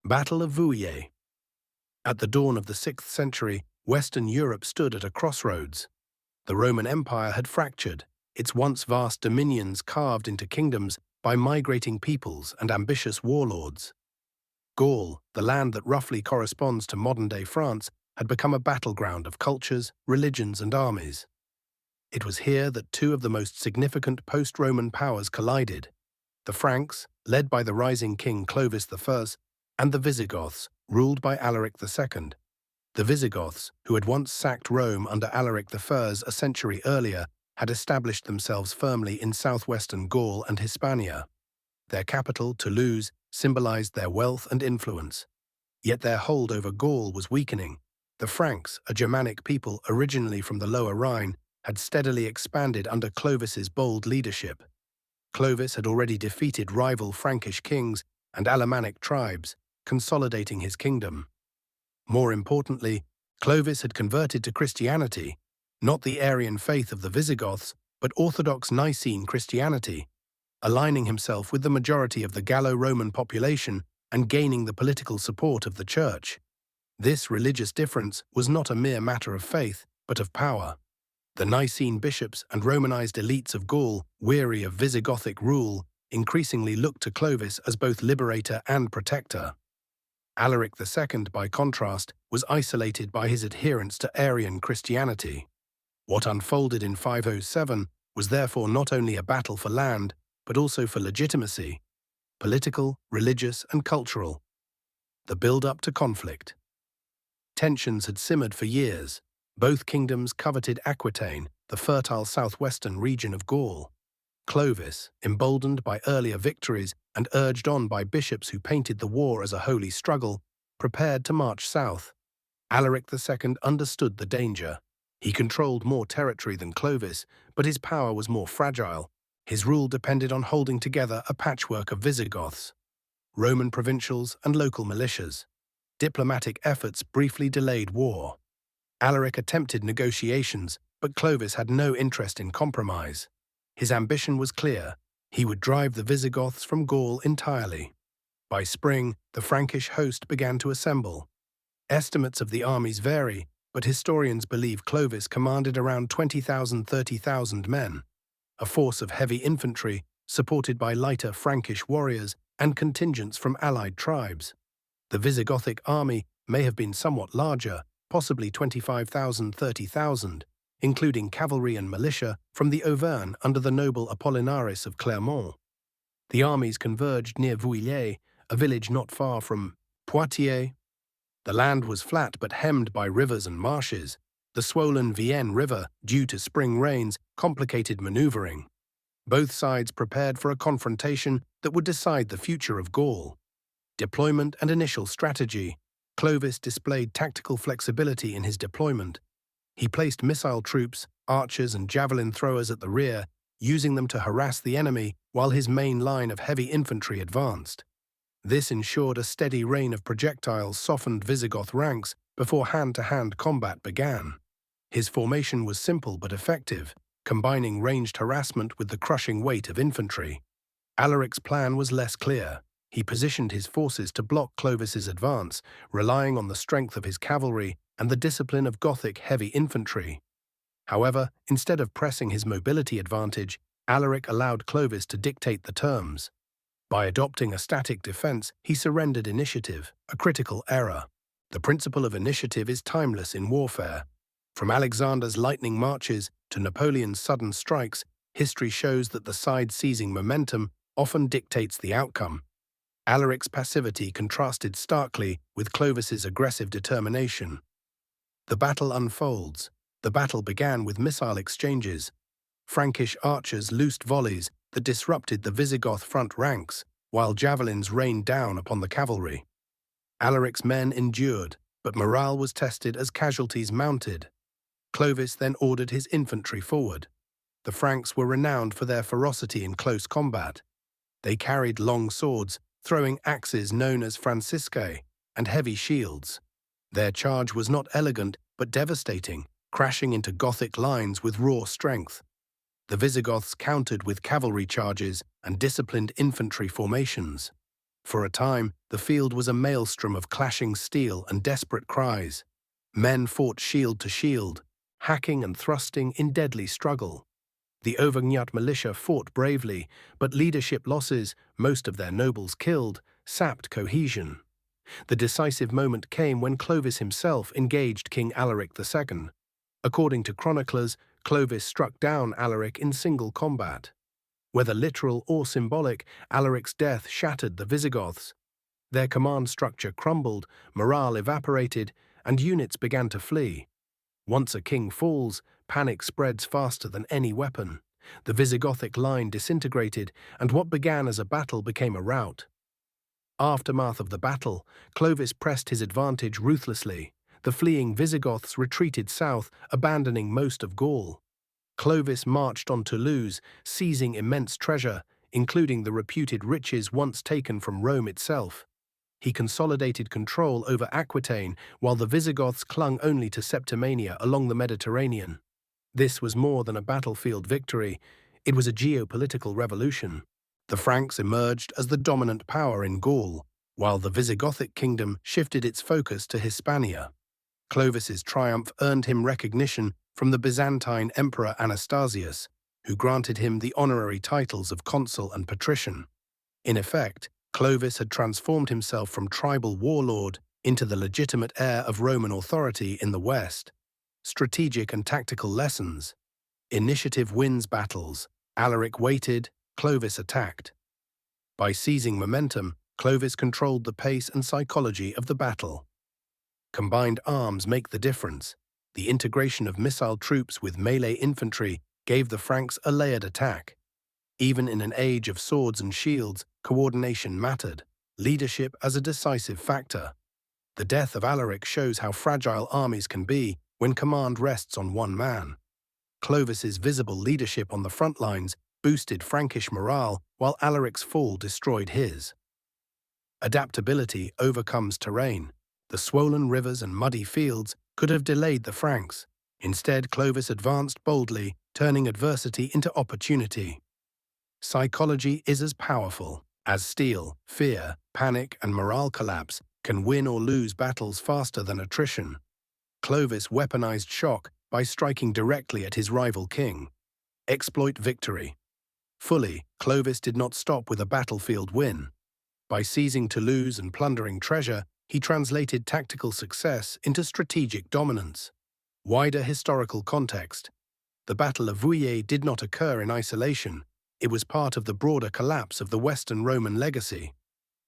Battle of Vouillé. At the dawn of the 6th century, Western Europe stood at a crossroads. The Roman Empire had fractured, its once vast dominions carved into kingdoms by migrating peoples and ambitious warlords. Gaul, the land that roughly corresponds to modern-day France, had become a battleground of cultures, religions, and armies. It was here that two of the most significant post-Roman powers collided: the Franks, led by the rising king Clovis I, and the Visigoths, ruled by Alaric II. The Visigoths, who had once sacked Rome under Alaric I a century earlier, had established themselves firmly in southwestern Gaul and Hispania. Their capital, Toulouse, symbolized their wealth and influence. Yet their hold over Gaul was weakening. The Franks, a Germanic people originally from the Lower Rhine, had steadily expanded under Clovis's bold leadership. Clovis had already defeated rival Frankish kings and Alemannic tribes, consolidating his kingdom. More importantly, Clovis had converted to Christianity, not the Arian faith of the Visigoths, but Orthodox Nicene Christianity, aligning himself with the majority of the Gallo-Roman population and gaining the political support of the Church. This religious difference was not a mere matter of faith, but of power. The Nicene bishops and Romanized elites of Gaul, weary of Visigothic rule, increasingly looked to Clovis as both liberator and protector. Alaric II, by contrast, was isolated by his adherence to Arian Christianity. What unfolded in 507 was therefore not only a battle for land, but also for legitimacy, political, religious, and cultural. The build-up to conflict. Tensions had simmered for years. Both kingdoms coveted Aquitaine, the fertile southwestern region of Gaul. Clovis, emboldened by earlier victories and urged on by bishops who painted the war as a holy struggle, prepared to march south. Alaric II understood the danger. He controlled more territory than Clovis, but his power was more fragile. His rule depended on holding together a patchwork of Visigoths, Roman provincials, and local militias. Diplomatic efforts briefly delayed war. Alaric attempted negotiations, but Clovis had no interest in compromise. His ambition was clear: he would drive the Visigoths from Gaul entirely. By spring, the Frankish host began to assemble. Estimates of the armies vary, but historians believe Clovis commanded around 20,000–30,000 men, a force of heavy infantry supported by lighter Frankish warriors and contingents from allied tribes. The Visigothic army may have been somewhat larger, possibly 25,000–30,000, including cavalry and militia from the Auvergne under the noble Apollinaris of Clermont. The armies converged near Vouillé, a village not far from Poitiers. The land was flat but hemmed by rivers and marshes. The swollen Vienne River, due to spring rains, complicated maneuvering. Both sides prepared for a confrontation that would decide the future of Gaul. Deployment and initial strategy. Clovis displayed tactical flexibility in his deployment. He placed missile troops, archers, and javelin throwers at the rear, using them to harass the enemy while his main line of heavy infantry advanced. This ensured a steady rain of projectiles softened Visigoth ranks before hand-to-hand combat began. His formation was simple but effective, combining ranged harassment with the crushing weight of infantry. Alaric's plan was less clear. He positioned his forces to block Clovis's advance, relying on the strength of his cavalry and the discipline of Gothic heavy infantry. However, instead of pressing his mobility advantage, Alaric allowed Clovis to dictate the terms. By adopting a static defense, he surrendered initiative, a critical error. The principle of initiative is timeless in warfare. From Alexander's lightning marches to Napoleon's sudden strikes, history shows that the side seizing momentum often dictates the outcome. Alaric's passivity contrasted starkly with Clovis's aggressive determination. The battle unfolds. The battle began with missile exchanges. Frankish archers loosed volleys that disrupted the Visigoth front ranks, while javelins rained down upon the cavalry. Alaric's men endured, but morale was tested as casualties mounted. Clovis then ordered his infantry forward. The Franks were renowned for their ferocity in close combat. They carried long swords, throwing axes known as franciscae, and heavy shields. Their charge was not elegant but devastating, crashing into Gothic lines with raw strength. The Visigoths countered with cavalry charges and disciplined infantry formations. For a time, the field was a maelstrom of clashing steel and desperate cries. Men fought shield to shield, hacking and thrusting in deadly struggle. The Auvergnat militia fought bravely, but leadership losses, most of their nobles killed, sapped cohesion. The decisive moment came when Clovis himself engaged King Alaric II. According to chroniclers, Clovis struck down Alaric in single combat. Whether literal or symbolic, Alaric's death shattered the Visigoths. Their command structure crumbled, morale evaporated, and units began to flee. Once a king falls, panic spreads faster than any weapon. The Visigothic line disintegrated, and what began as a battle became a rout. Aftermath of the battle, Clovis pressed his advantage ruthlessly. The fleeing Visigoths retreated south, abandoning most of Gaul. Clovis marched on Toulouse, seizing immense treasure, including the reputed riches once taken from Rome itself. He consolidated control over Aquitaine, while the Visigoths clung only to Septimania along the Mediterranean. This was more than a battlefield victory, it was a geopolitical revolution. The Franks emerged as the dominant power in Gaul, while the Visigothic kingdom shifted its focus to Hispania. Clovis's triumph earned him recognition from the Byzantine Emperor Anastasius, who granted him the honorary titles of consul and patrician. In effect, Clovis had transformed himself from tribal warlord into the legitimate heir of Roman authority in the West. Strategic and tactical lessons. Initiative wins battles. Alaric waited, Clovis attacked. By seizing momentum, Clovis controlled the pace and psychology of the battle. Combined arms make the difference. The integration of missile troops with melee infantry gave the Franks a layered attack. Even in an age of swords and shields, coordination mattered, leadership as a decisive factor. The death of Alaric shows how fragile armies can be when command rests on one man. Clovis's visible leadership on the front lines boosted Frankish morale, while Alaric's fall destroyed his. Adaptability overcomes terrain. The swollen rivers and muddy fields could have delayed the Franks. Instead, Clovis advanced boldly, turning adversity into opportunity. Psychology is as powerful as steel. Fear, panic, and morale collapse can win or lose battles faster than attrition. Clovis weaponized shock by striking directly at his rival king. Exploit victory. Fully, Clovis did not stop with a battlefield win. By seizing Toulouse and plundering treasure, he translated tactical success into strategic dominance. Wider historical context. The Battle of Vouillé did not occur in isolation. It was part of the broader collapse of the Western Roman legacy.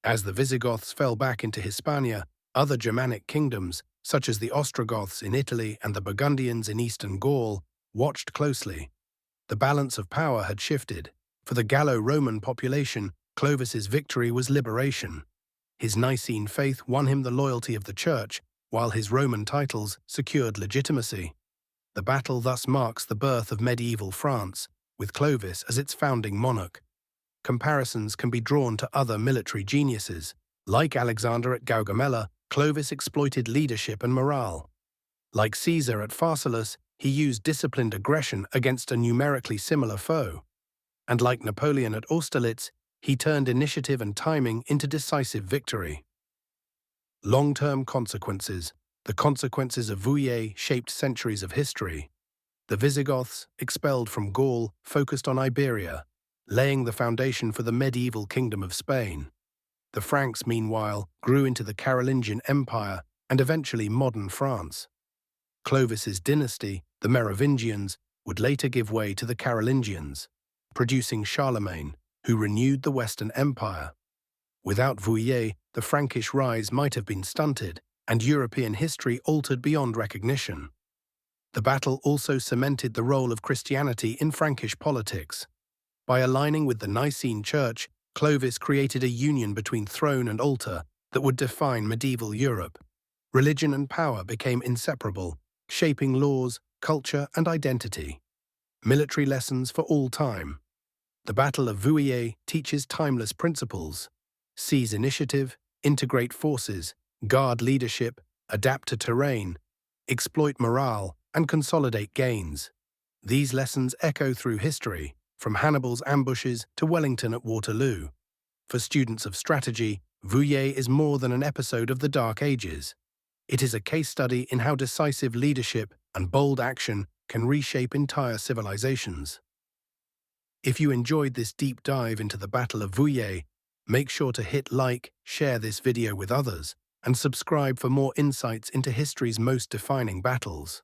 As the Visigoths fell back into Hispania, other Germanic kingdoms, such as the Ostrogoths in Italy and the Burgundians in eastern Gaul, watched closely. The balance of power had shifted. For the Gallo-Roman population, Clovis's victory was liberation. His Nicene faith won him the loyalty of the Church, while his Roman titles secured legitimacy. The battle thus marks the birth of medieval France, with Clovis as its founding monarch. Comparisons can be drawn to other military geniuses. Like Alexander at Gaugamela, Clovis exploited leadership and morale. Like Caesar at Pharsalus, he used disciplined aggression against a numerically similar foe. And like Napoleon at Austerlitz, he turned initiative and timing into decisive victory. Long-term consequences. The consequences of Vouillé shaped centuries of history. The Visigoths, expelled from Gaul, focused on Iberia, laying the foundation for the medieval kingdom of Spain. The Franks, meanwhile, grew into the Carolingian Empire and eventually modern France. Clovis's dynasty, the Merovingians, would later give way to the Carolingians, producing Charlemagne, who renewed the Western Empire. Without Vouillé, the Frankish rise might have been stunted, and European history altered beyond recognition. The battle also cemented the role of Christianity in Frankish politics. By aligning with the Nicene Church, Clovis created a union between throne and altar that would define medieval Europe. Religion and power became inseparable, shaping laws, culture, and identity. Military lessons for all time. The Battle of Vouillé teaches timeless principles. Seize initiative, integrate forces, guard leadership, adapt to terrain, exploit morale, and consolidate gains. These lessons echo through history, from Hannibal's ambushes to Wellington at Waterloo. For students of strategy, Vouillé is more than an episode of the Dark Ages. It is a case study in how decisive leadership and bold action can reshape entire civilizations. If you enjoyed this deep dive into the Battle of Vouillé, make sure to hit like, share this video with others, and subscribe for more insights into history's most defining battles.